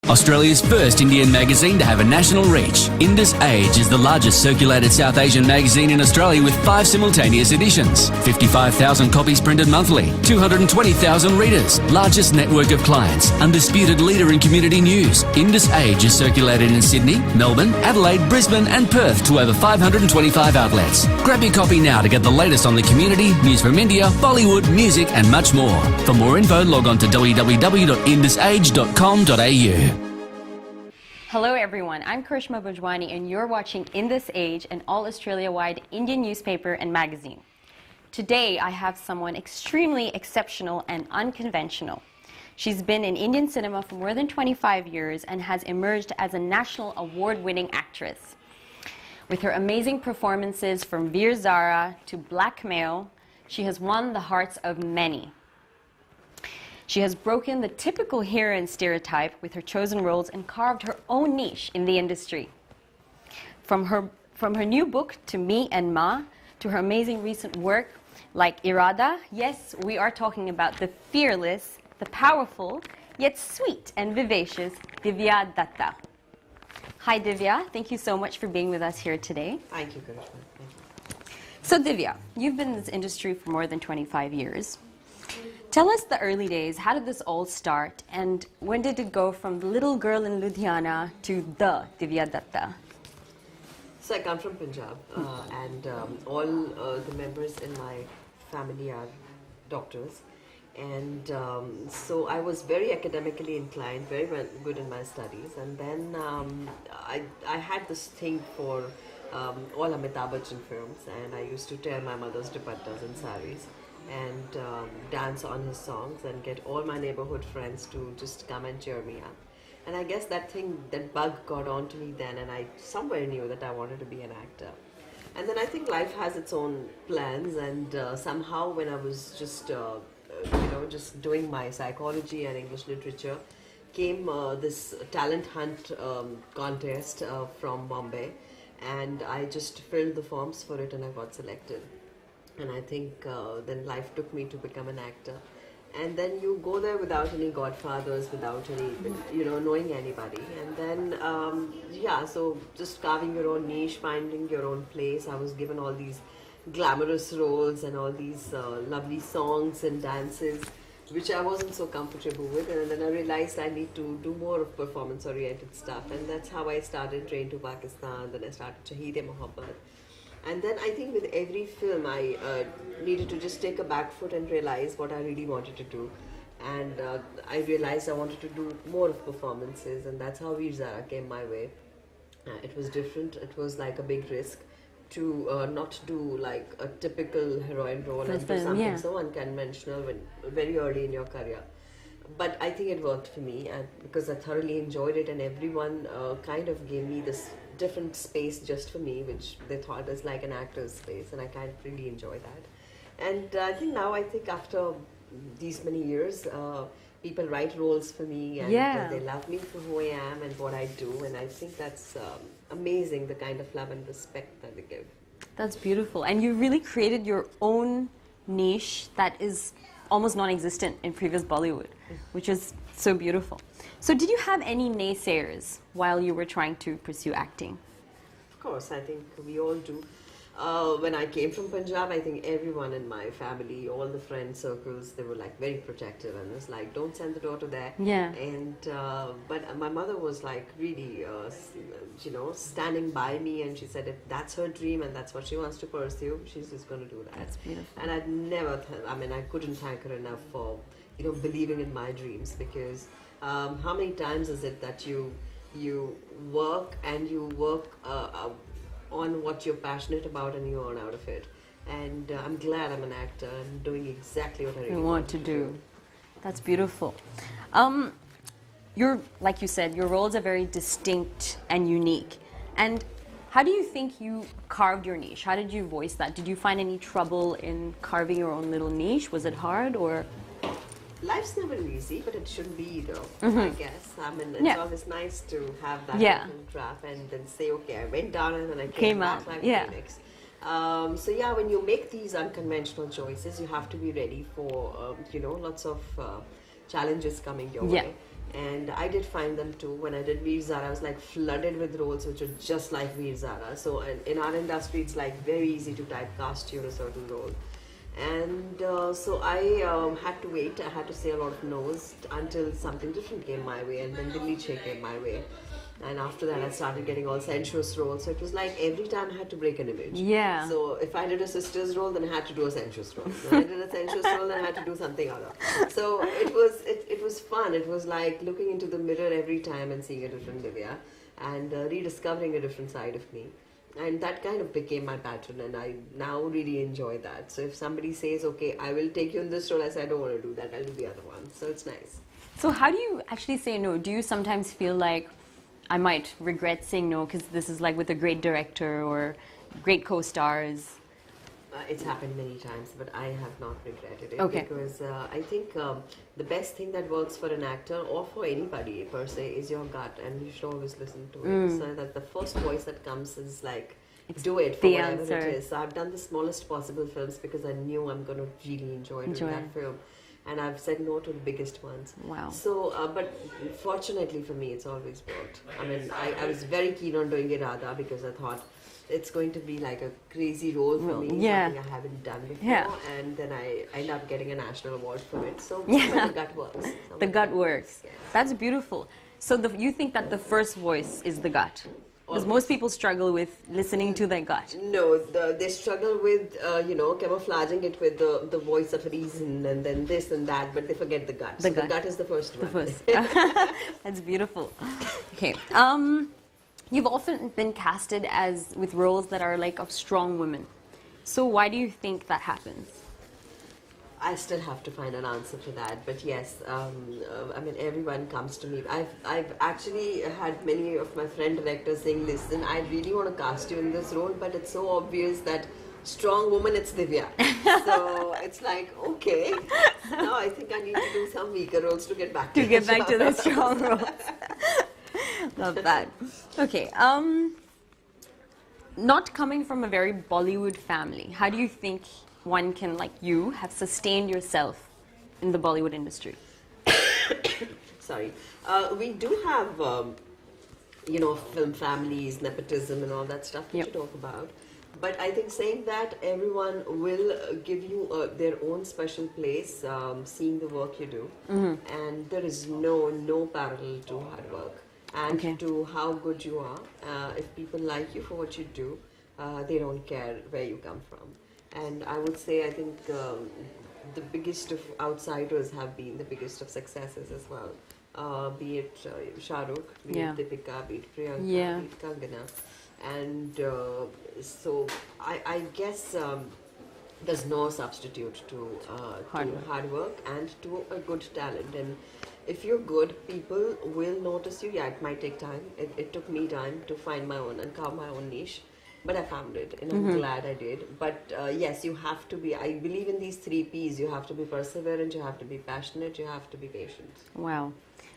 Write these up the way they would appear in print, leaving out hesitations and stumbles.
Australia's first Indian magazine to have a national reach, Indus Age is the largest circulated South Asian magazine in Australia with 5 simultaneous editions, 55,000 copies printed monthly, 220,000 readers, largest network of clients, undisputed leader in community news. Indus Age is circulated in Sydney, Melbourne, Adelaide, Brisbane and Perth to over 525 outlets. Grab your copy now to get the latest on the community, news from India, Bollywood, music and much more. For more info, log on to www.indusage.com.au. Hello everyone, I'm Karishma Bhojwani and you're watching Indus Age, an all-Australia-wide Indian newspaper and magazine. Today I have someone extremely exceptional and unconventional. She's been in Indian cinema for more than 25 years and has emerged as a national award-winning actress. With her amazing performances from Veer Zara to Blackmail, she has won the hearts of many. She has broken the typical heroine stereotype with her chosen roles and carved her own niche in the industry. From her new book, To Me and Ma, to her amazing recent work like Irada, yes, we are talking about the fearless, the powerful, yet sweet and vivacious Divya Dutta. Hi Divya, thank you so much for being with us here today. Thank you, Karishma. Thank you. So Divya, you've been in this industry for more than 25 years. Tell us the early days. How did this all start? And when did it go from the little girl in Ludhiana to the Divya Dutta? So I come from Punjab and all the members in my family are doctors. And so I was very academically inclined, very well, good in my studies. And then I had this thing for all Amitabh Bachchan films. And I used to tear my mother's dupattas and saris and dance on his songs and get all my neighborhood friends to just come and cheer me up. And I guess that bug got on to me then, and I somewhere knew that I wanted to be an actor. And then I think life has its own plans, and somehow when I was just just doing my psychology and English literature, came this talent hunt contest from Bombay, and I just filled the forms for it and I got selected. And I think then life took me to become an actor. And then you go there without any godfathers, without any, knowing anybody. And then, so just carving your own niche, finding your own place. I was given all these glamorous roles and all these lovely songs and dances, which I wasn't so comfortable with. And then I realized I need to do more of performance-oriented stuff. And that's how I started Train to Pakistan. Then I started Shaheed-e-Mohabbat. And then I think with every film I needed to just take a back foot and realize what I really wanted to do. And I realized I wanted to do more of performances, and that's how Veer Zara came my way. It was different. It was like a big risk to not do like a typical heroine role and do something so unconventional very early in your career. But I think it worked for me, and because I thoroughly enjoyed it, and everyone kind of gave me this different space just for me, which they thought is like an actor's space, and I kind of really enjoy that. And I think now, after these many years, people write roles for me, and they love me for who I am and what I do, and I think that's amazing, the kind of love and respect that they give. That's beautiful. And you really created your own niche that is almost non-existent in previous Bollywood, which is so beautiful. So did you have any naysayers while you were trying to pursue acting? Of course, I think we all do. When I came from Punjab, I think everyone in my family, all the friend circles, they were like very protective, and it was like, don't send the daughter there. Yeah. And but my mother was like really, standing by me, and she said if that's her dream and that's what she wants to pursue, she's just going to do that. That's beautiful. And I'd never, I couldn't thank her enough for believing in my dreams, because how many times is it that you work and you work on what you're passionate about and you earn out of it. And I'm glad I'm an actor and doing exactly what I really want to do. That's beautiful. Like you said, your roles are very distinct and unique. And how do you think you carved your niche? How did you voice that? Did you find any trouble in carving your own little niche? Was it hard, or? Life's never easy, but it shouldn't be either, I guess. It's always nice to have that draft and then say, okay, I went down and then I came back like Phoenix. When you make these unconventional choices, you have to be ready for, lots of challenges coming your way. And I did find them too. When I did Veer Zara, I was like flooded with roles which were just like Veer Zara. So in our industry, it's like very easy to typecast you in a certain role. And so I had to wait. I had to say a lot of no's until something different came my way, and then Dilli Che came my way. And after that, I started getting all sensuous roles. So it was like every time I had to break an image. Yeah. So if I did a sister's role, then I had to do a sensuous role. When I did a sensuous role, then I had to do something other. So it was fun. It was like looking into the mirror every time and seeing a different Divya, and rediscovering a different side of me. And that kind of became my pattern, and I now really enjoy that. So if somebody says, okay, I will take you in this role, I say, I don't want to do that, I'll do the other one. So it's nice. So how do you actually say no? Do you sometimes feel like I might regret saying no because this is like with a great director or great co-stars? It's happened many times, but I have not regretted it. Okay. Because I think the best thing that works for an actor or for anybody per se is your gut, and you should always listen to it. So that the first voice that comes is like, do it for the whatever answer. it is. So I've done the smallest possible films because I knew I'm going to really enjoy doing that film. And I've said no to the biggest ones. Wow. So, but fortunately for me, it's always worked. I mean, I was very keen on doing Irada because I thought it's going to be like a crazy role for me, something I haven't done before. And then I end up getting a national award for it. So the gut works. The gut works. Yes. That's beautiful. So you think that the first voice is the gut? Because most people struggle with listening to their gut. No, they struggle with, camouflaging it with the voice of reason and then this and that, but they forget the gut. The gut is the first one. The first. That's beautiful. Okay. You've often been casted with roles that are like of strong women. So why do you think that happens? I still have to find an answer to that, but yes, I mean, everyone comes to me. I've actually had many of my friend directors saying, listen, I really want to cast you in this role, but it's so obvious that strong woman, it's Divya. So it's like, okay, now I think I need to do some weaker roles to get back to the strong roles. Love that. Okay, not coming from a very Bollywood family, how do you think one can, like you, have sustained yourself in the Bollywood industry? Sorry. We do have, film families, nepotism and all that stuff that you talk about. But I think saying that, everyone will give you their own special place, seeing the work you do. And there is no parallel to hard work and to how good you are. If people like you for what you do, they don't care where you come from. And I would say, I think the biggest of outsiders have been the biggest of successes as well. Be it Shah Rukh, be it Deepika, be it Priyanka, be it Kangana. And so I guess there's no substitute to hard work and to a good talent. And if you're good, people will notice you. Yeah, it might take time. It took me time to find my own and carve my own niche. But I found it, and I'm glad I did. But yes, you have to be, I believe in these 3 Ps. You have to be perseverant, you have to be passionate, you have to be patient. Wow.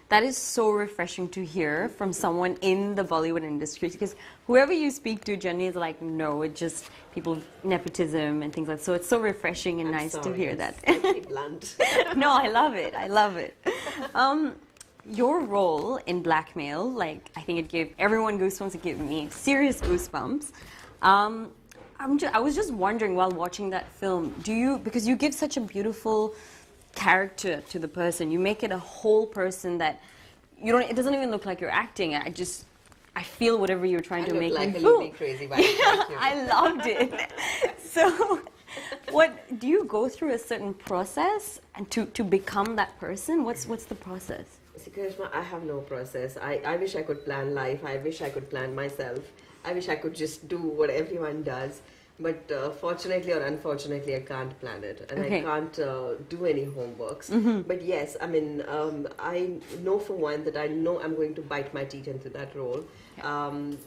That is so refreshing to hear from someone in the Bollywood industry, because whoever you speak to generally is like, no, it's just people, nepotism and things like that. So it's so refreshing and nice to hear that. It's very blunt. No, I love it. I love it. Your role in Blackmail, like, I think it gave everyone goosebumps. It gave me serious goosebumps. I was just wondering while watching that film, because you give such a beautiful character to the person, you make it a whole person that it doesn't even look like you're acting. I feel whatever you're trying to make like me a feel. little crazy vibe. I loved it. So, do you go through a certain process and to become that person? What's the process? See, Karishma, I have no process. I wish I could plan life. I wish I could plan myself. I wish I could just do what everyone does. But fortunately or unfortunately, I can't plan it. And I can't do any homeworks. But yes, I mean, I know for one that I know I'm going to bite my teeth into that role.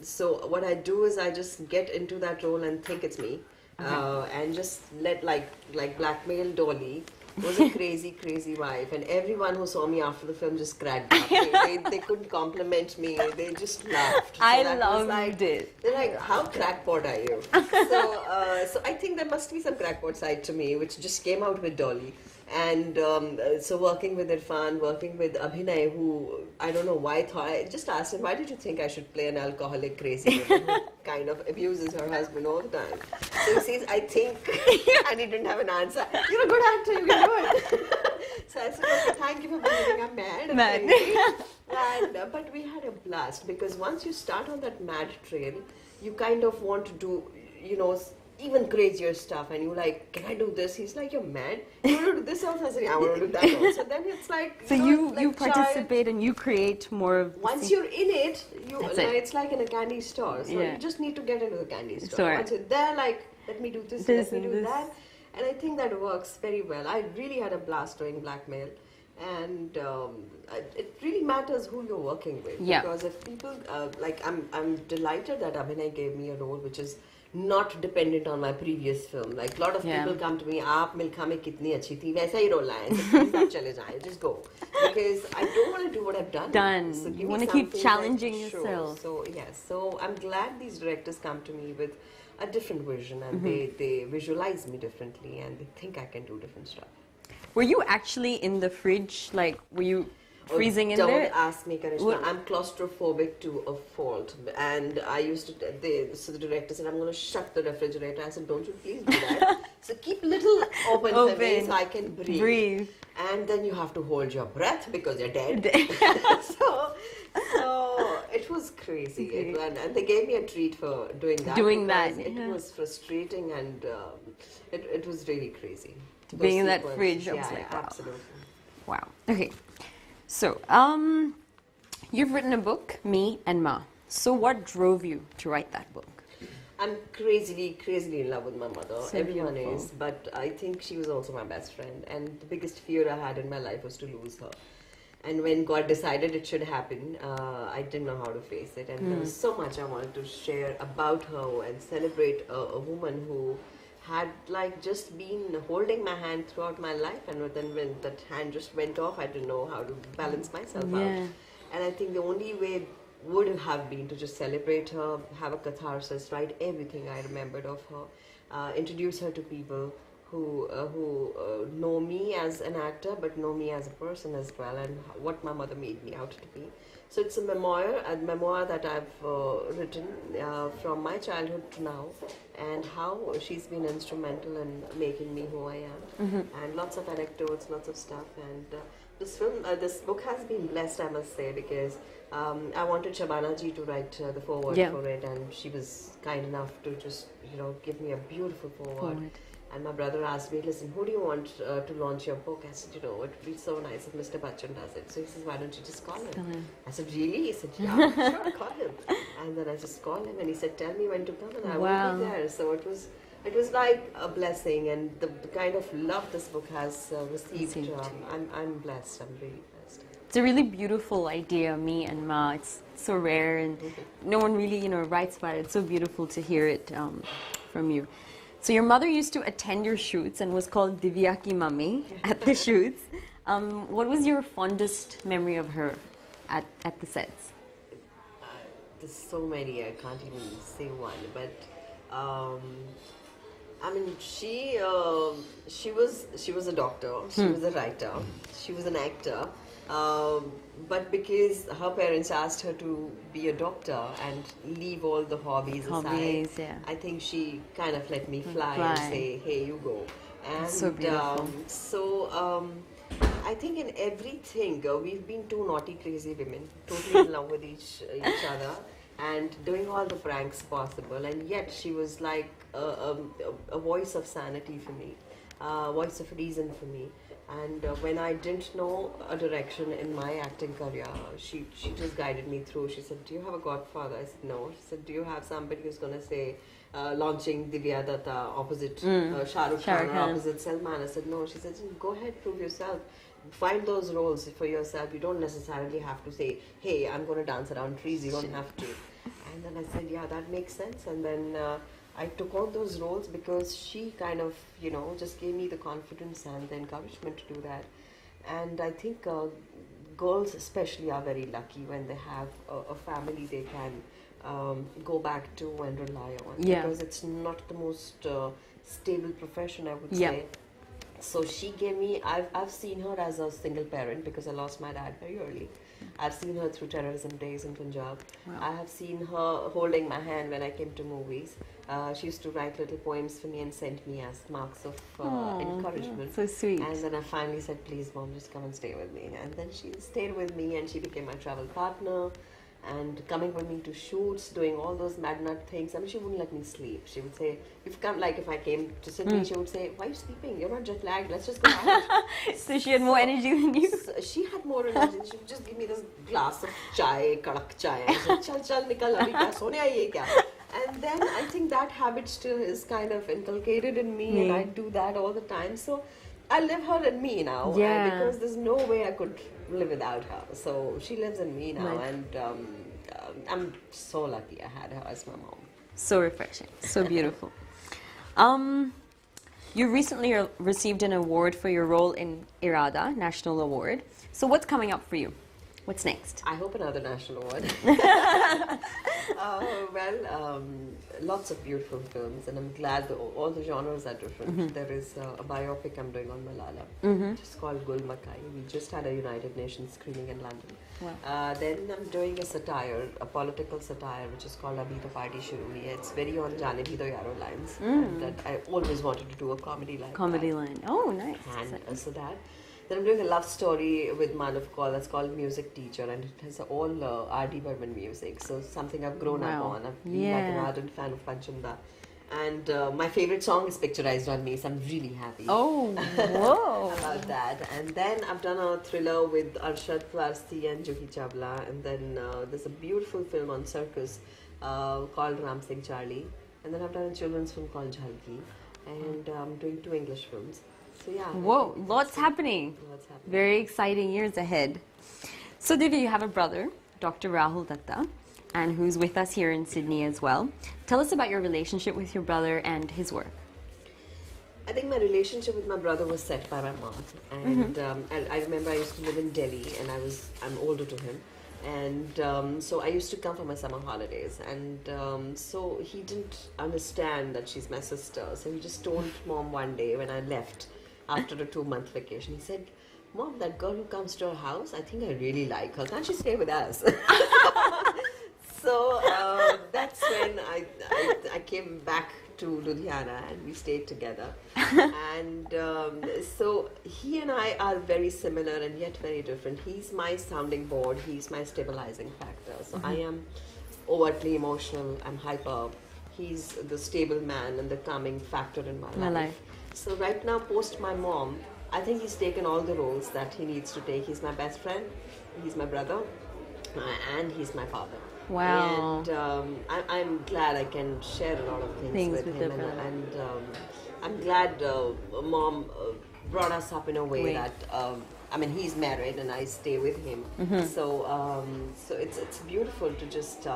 So what I do is I just get into that role and think it's me. And just let, like Blackmail Dolly was a crazy, crazy wife, and everyone who saw me after the film just cracked up. They couldn't compliment me, they just laughed. So I loved it. They're like, how crackpot are you? So I think there must be some crackpot side to me, which just came out with Dolly. And so working with Irfan, working with Abhinay, who I don't know why I just asked him, why did you think I should play an alcoholic crazy woman who kind of abuses her husband all the time? So he says, I think, and he didn't have an answer. You're a good actor, you can do it. So I said, okay, thank you for believing I'm mad. But we had a blast, because once you start on that mad trail, you kind of want to do, even crazier stuff, and you're like, can I do this? He's like, you're mad. You want to do this also? I said, yeah, I want to do that also. Then it's like, so you participate and you create more of. Once you're in it, it's like in a candy store. So you just need to get into the candy store. Once you're there, like, let me do this, let me do that. And I think that works very well. I really had a blast doing blackmail. And it really matters who you're working with. Yeah. Because if people, I'm delighted that Abhinay gave me a role which is not dependent on my previous film. Like, a lot of people come to me, "Aap Milkha mein kitni achhi thi, वैसा ही role आया, please आप चले जाएं, just go." Because I don't want to do what I've done. So you want to keep challenging yourself. So yes, so I'm glad these directors come to me with a different vision, and they visualize me differently, and they think I can do different stuff. Were you actually in the fridge? Like, were you freezing in there? Don't ask me, Karishma. I'm claustrophobic to a fault. And I used to, so the director said, I'm going to shut the refrigerator. I said, don't you please do that. So keep little open for me so I can breathe. And then you have to hold your breath because you're dead. so it was crazy. And they gave me a treat for doing that. It was frustrating, and it was really crazy. Being in that fridge, I was like, wow. Absolutely. Wow. Okay. So, you've written a book, Me and Ma. So what drove you to write that book? I'm crazily in love with my mother. So Everyone beautiful. is, but I think she was also my best friend. And the biggest fear I had in my life was to lose her. And when God decided it should happen, I didn't know how to face it. And there was so much I wanted to share about her and celebrate a woman who had just been holding my hand throughout my life, and then when that hand just went off, I didn't know how to balance myself out. And I think the only way would have been to just celebrate her, have a catharsis, write everything I remembered of her, introduce her to people who know me as an actor, but know me as a person as well, and what my mother made me out to be. So it's a memoir that I've written from my childhood to now, and how she's been instrumental in making me who I am. And lots of anecdotes, lots of stuff. And this book has been blessed, I must say, because I wanted Shabana ji to write the foreword for it, and she was kind enough to just give me a beautiful foreward. And my brother asked me, listen, who do you want to launch your book? I said, it would be so nice if Mr. Bachchan does it. So he says, why don't you just call him? I said, really? He said, yeah, sure, call him. And then I just called him, and he said, tell me when to come, and I will be there. So it was like a blessing, and the kind of love this book has received. I'm blessed. I'm really blessed. It's a really beautiful idea, Me and Ma. It's so rare, and no one really, writes about it. It's so beautiful to hear it from you. So your mother used to attend your shoots and was called Divya ki mummy at the shoots. What was your fondest memory of her at the sets? There's so many, I can't even say one. But I mean, she was a doctor, she was a writer, she was an actor. But because her parents asked her to be a doctor and leave all the hobbies aside, I think she kind of let me fly and say, hey, you go. And so beautiful. I think in everything, we've been two naughty, crazy women, totally in love with each other, and doing all the pranks possible. And yet she was like a voice of sanity for me, a voice of reason for me. And when I didn't know a direction in my acting career, she just guided me through. She said, do you have a godfather? I said, no. She said, do you have somebody who's going to say, launching Divya Dutta opposite Shah Rukh Khan or opposite Salman? I said, no. She said, go ahead, prove yourself. Find those roles for yourself. You don't necessarily have to say, hey, I'm going to dance around trees. You don't have to. And then I said, yeah, that makes sense. And then I took on those roles because she kind of, just gave me the confidence and the encouragement to do that. And I think girls especially are very lucky when they have a family they can go back to and rely on. Because it's not the most stable profession, I would say. So she gave me, I've seen her as a single parent because I lost my dad very early. I've seen her through terrorism days in Punjab. Wow. I have seen her holding my hand when I came to movies. She used to write little poems for me and send me as marks of encouragement. so sweet. And then I finally said, please mom, just come and stay with me. And then she stayed with me and she became my travel partner. And coming with me to shoots, doing all those mad nut things. I mean, she wouldn't let me sleep. She would say, if I came to Sydney, she would say, why are you sleeping? You're not jet lagged. Let's just go out. So she had more energy than you? So she had more energy. She would just give me this glass of chai, kadak chai. And say, chal, chal, nikal, abhi kya sone aayi kya? And then I think that habit still is kind of inculcated in me, and I do that all the time. So I live her in me now, because there's no way I could live without her. So she lives in me now, and I'm so lucky I had her as my mom. So refreshing, so beautiful. You recently received an award for your role in Irada, National Award. So what's coming up for you? What's next? I hope another national award. Lots of beautiful films, and I'm glad all the genres are different. There is a biopic I'm doing on Malala, which is called Gul Makai. We just had a United Nations screening in London. Wow. Then I'm doing a satire, a political satire, which is called Abhi To Party Shuru Hui Hai. It's very on Jaane Bhi Do Yaro lines. And that I always wanted to do a comedy like Comedy that. line. Oh, nice. And so that. Then I'm doing a love story with Manav Kaul that's called Music Teacher, and it has all R.D. Burman music. So something I've grown up on. I've been like an ardent fan of Panchanda. And my favorite song is Picturized on Me, so I'm really happy. Oh, whoa. about that. And then I've done a thriller with Arshad Warsi and Juhi Chawla. And then there's a beautiful film on circus called Ram Singh Charlie. And then I've done a children's film called Jhalki. And I'm doing 2 English films. So yeah. Whoa, lots happening. Lots happening. Very exciting years ahead. So Divya, you have a brother, Dr. Rahul Dutta, and who's with us here in Sydney as well. Tell us about your relationship with your brother and his work. I think my relationship with my brother was set by my mom. And I remember I used to live in Delhi, and I'm older to him. And so I used to come for my summer holidays, and so he didn't understand that she's my sister. So he just told mom one day when I left after a 2-month vacation, he said, Mom, that girl who comes to our house, I think I really like her. Can't she stay with us? So that's when I came back to Ludhiana, and we stayed together. And so he and I are very similar and yet very different. He's my sounding board, he's my stabilizing factor. So I am overtly emotional, I'm hyper. He's the stable man and the calming factor in my life. So right now, post my mom, I think he's taken all the roles that he needs to take. He's my best friend, he's my brother, and he's my father. Wow. And I'm glad I can share a lot of things with him. And I'm glad mom brought us up in a way that, I mean, he's married and I stay with him. So so it's beautiful to just,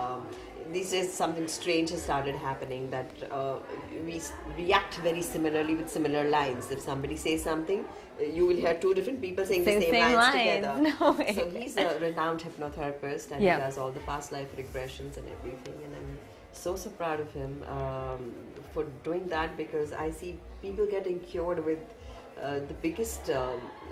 these days something strange has started happening, that we react very similarly with similar lines. If somebody says something, you will hear 2 different people saying the same lines together. No way. So he's a renowned hypnotherapist, and he does all the past life regressions and everything. And I'm so proud of him for doing that, because I see people getting cured with the biggest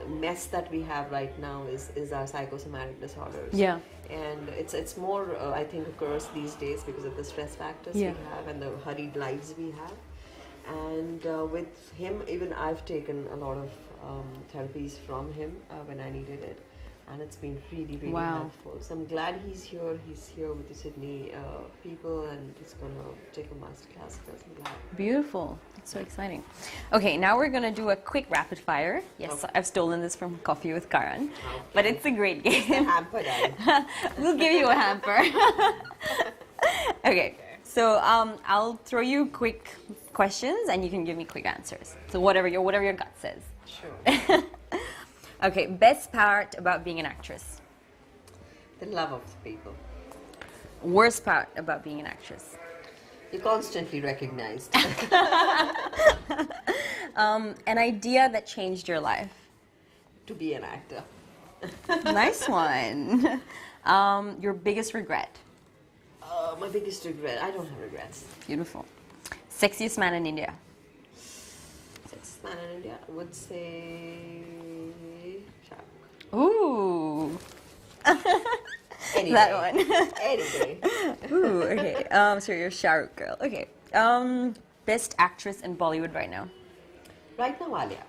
mess that we have right now is our psychosomatic disorders. Yeah. And it's more, I think, a curse these days because of the stress factors we have and the hurried lives we have. And with him, even I've taken a lot of therapies from him when I needed it. And it's been really, really helpful. So I'm glad he's here. He's here with the Sydney people, and he's going to take a master class with us. I'm glad. Beautiful. It's so exciting. Okay, now we're going to do a quick rapid fire. Yes, I've stolen this from Coffee with Karan, but it's a great game. It's a hamper, Dad. We'll give you a hamper. Okay, so I'll throw you quick questions, and you can give me quick answers. So whatever your gut says. Sure. Okay, best part about being an actress? The love of the people. Worst part about being an actress? You're constantly recognized. An idea that changed your life? To be an actor. Nice one. Your biggest regret? My biggest regret, I don't have regrets. Beautiful. Sexiest man in India? Sexiest man in India, I would say Shah. Ooh. Any That day. one. Any day. Ooh, okay. So you're a Shah Rukh girl. Okay. Best actress in Bollywood right now? Right now, Alia.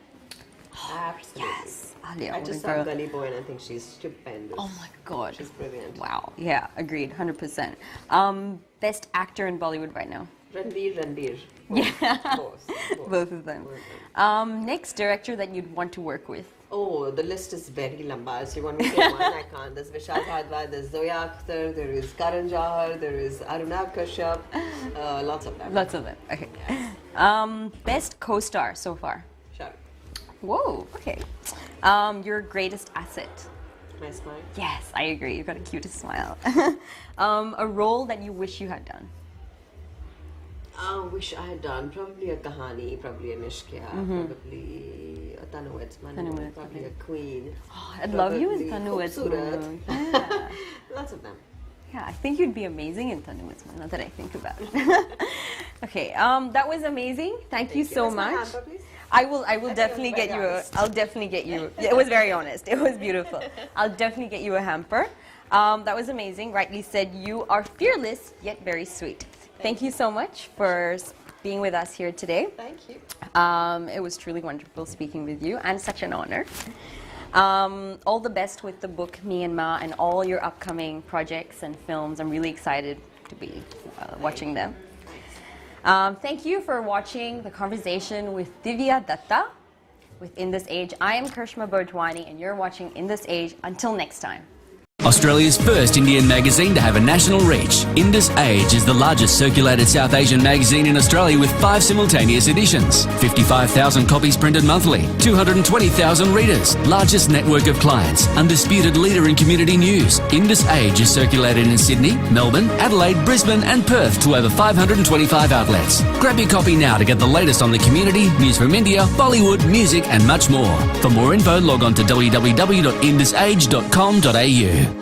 Absolutely. Yes. Alia. I what just a saw girl. Gully Boy and I think she's stupendous. Oh my god. She's brilliant. Wow. Yeah, agreed. 100%. Best actor in Bollywood right now? Ranbir. Yeah. Both. Both of them. Next director that you'd want to work with? Oh, the list is very lamba. So you want me to say one? I can't. There's Vishal Bhardwaj, there's Zoya Akhtar, there is Karan Johar, there is Arunab Kashyap. Lots of them. Lots of them. Okay. Best co-star so far? Sure. Whoa. Okay. Your greatest asset? My smile. Yes, I agree. You've got a cutest smile. A role that you wish you had done? Wish I had done probably a Kahani, probably a Nishkya, probably a Tanu Manu, probably a Queen. Oh, I'd love you in probably Tanu Khoobsurat. Yeah. Lots of them. Yeah, I think you'd be amazing in Tanu now that I think about it. Okay, that was amazing. Thank you so Where's my much. hamper, please? I will think definitely it was get very you honest. I'll definitely get you. Yeah, it was very honest. It was beautiful. I'll definitely get you a hamper. That was amazing. Rightly said, you are fearless yet very sweet. Thank you so much for being with us here today. Thank you. It was truly wonderful speaking with you and such an honor. All the best with the book Me and Ma and all your upcoming projects and films. I'm really excited to be watching them. Thank you for watching the conversation with Divya Dutta with In This Age. I am Karishma Bhojwani and you're watching In This Age. Until next time. Australia's first Indian magazine to have a national reach, Indus Age is the largest circulated South Asian magazine in Australia with 5 simultaneous editions, 55,000 copies printed monthly, 220,000 readers, largest network of clients, undisputed leader in community news. Indus Age is circulated in Sydney, Melbourne, Adelaide, Brisbane and Perth to over 525 outlets. Grab your copy now to get the latest on the community, news from India, Bollywood, music and much more. For more info, log on to www.indusage.com.au.